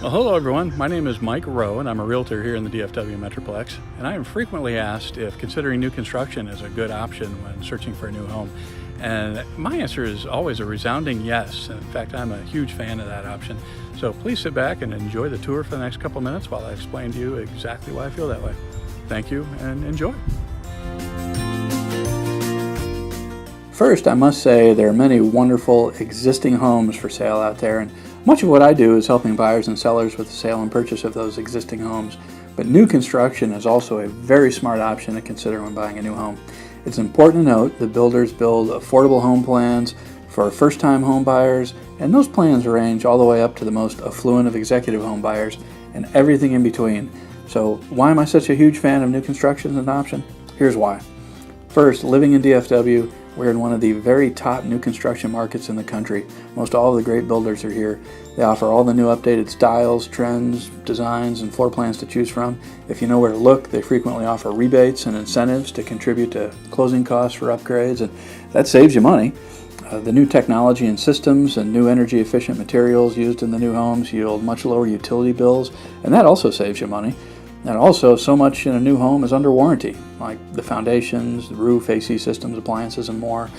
Well, hello everyone. My name is Mike Rowe and I'm a realtor here in the DFW metroplex, and I am frequently asked if considering new construction is a good option when searching for a new home. And my answer is always a resounding yes. In fact, I'm a huge fan of that option. So please sit back and enjoy the tour for the next couple minutes while I explain to you exactly why I feel that way. Thank you and enjoy. First, I must say there are many wonderful existing homes for sale out there, and much of what I do is helping buyers and sellers with the sale and purchase of those existing homes. But new construction is also a very smart option to consider when buying a new home. It's important to note that builders build affordable home plans for first-time home buyers, and those plans range all the way up to the most affluent of executive home buyers and everything in between. So why am I such a huge fan of new construction as an option? Here's why. First, living in DFW, we're in one of the very top new construction markets in the country. Most all of the great builders are here. They offer all the new updated styles, trends, designs, and floor plans to choose from. If you know where to look, they frequently offer rebates and incentives to contribute to closing costs for upgrades, and that saves you money. The new technology and systems and new energy efficient materials used in the new homes yield much lower utility bills, and that also saves you money. And also, so much in a new home is under warranty, like the foundations, the roof, AC systems, appliances, and more,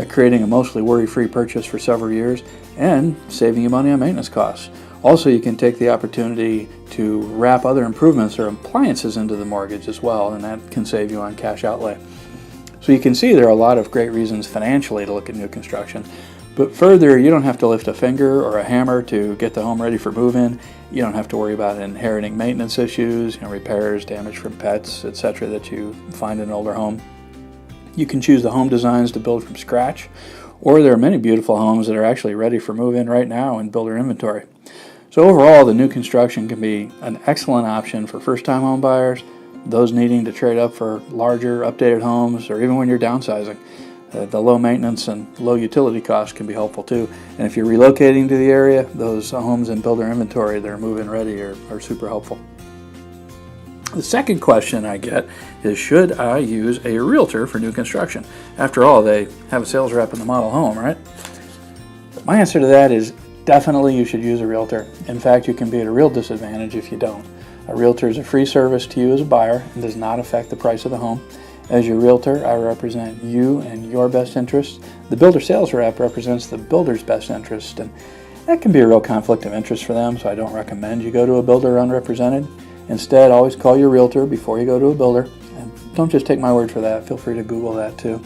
creating a mostly worry-free purchase for several years and saving you money on maintenance costs. Also, you can take the opportunity to wrap other improvements or appliances into the mortgage as well, and that can save you on cash outlay. So you can see there are a lot of great reasons financially to look at new construction. But further, you don't have to lift a finger or a hammer to get the home ready for move-in. You don't have to worry about inheriting maintenance issues, repairs, damage from pets, etc. that you find in an older home. You can choose the home designs to build from scratch, or there are many beautiful homes that are actually ready for move-in right now in builder inventory. So overall, the new construction can be an excellent option for first-time home buyers, those needing to trade up for larger, updated homes, or even when you're downsizing. The low maintenance and low utility costs can be helpful too. And if you're relocating to the area, those homes in builder inventory that are move-in ready are super helpful. The second question I get is, should I use a realtor for new construction? After all, they have a sales rep in the model home, right? My answer to that is definitely you should use a realtor. In fact, you can be at a real disadvantage if you don't. A realtor is a free service to you as a buyer and does not affect the price of the home. As your realtor, I represent you and your best interests. The builder sales rep represents the builder's best interest, and that can be a real conflict of interest for them, so I don't recommend you go to a builder unrepresented. Instead, always call your realtor before you go to a builder, and don't just take my word for that. Feel free to Google that too.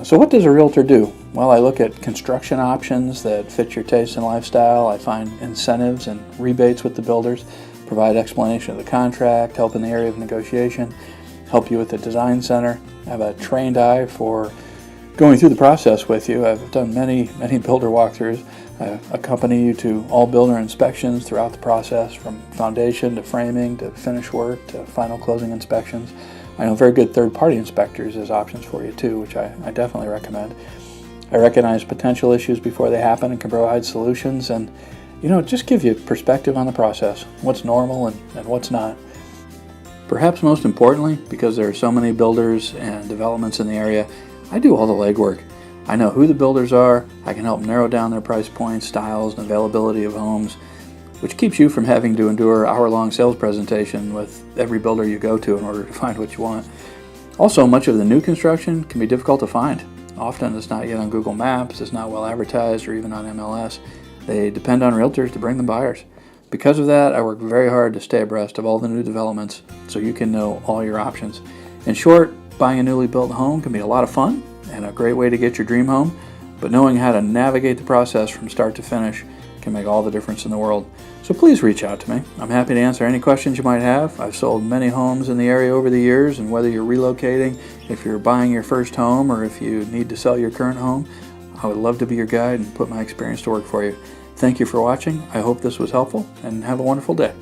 So what does a realtor do? Well, I look at construction options that fit your taste and lifestyle. I find incentives and rebates with the builders, provide explanation of the contract, help in the area of negotiation, help you with the design center. I have a trained eye for going through the process with you. I've done many builder walkthroughs. I accompany you to all builder inspections throughout the process, from foundation to framing to finish work to final closing inspections. I know very good third-party inspectors as options for you too, which I definitely recommend. I recognize potential issues before they happen and can provide solutions, and just give you perspective on the process, what's normal and what's not. Perhaps most importantly, because there are so many builders and developments in the area, I do all the legwork. I know who the builders are. I can help narrow down their price points, styles, and availability of homes, which keeps you from having to endure hour-long sales presentation with every builder you go to in order to find what you want. Also, much of the new construction can be difficult to find. Often it's not yet on Google Maps, it's not well advertised, or even on MLS. They depend on realtors to bring them buyers. Because of that, I work very hard to stay abreast of all the new developments so you can know all your options. In short, buying a newly built home can be a lot of fun and a great way to get your dream home, but knowing how to navigate the process from start to finish can make all the difference in the world. So please reach out to me. I'm happy to answer any questions you might have. I've sold many homes in the area over the years, and whether you're relocating, if you're buying your first home, or if you need to sell your current home, I would love to be your guide and put my experience to work for you. Thank you for watching. I hope this was helpful, and have a wonderful day.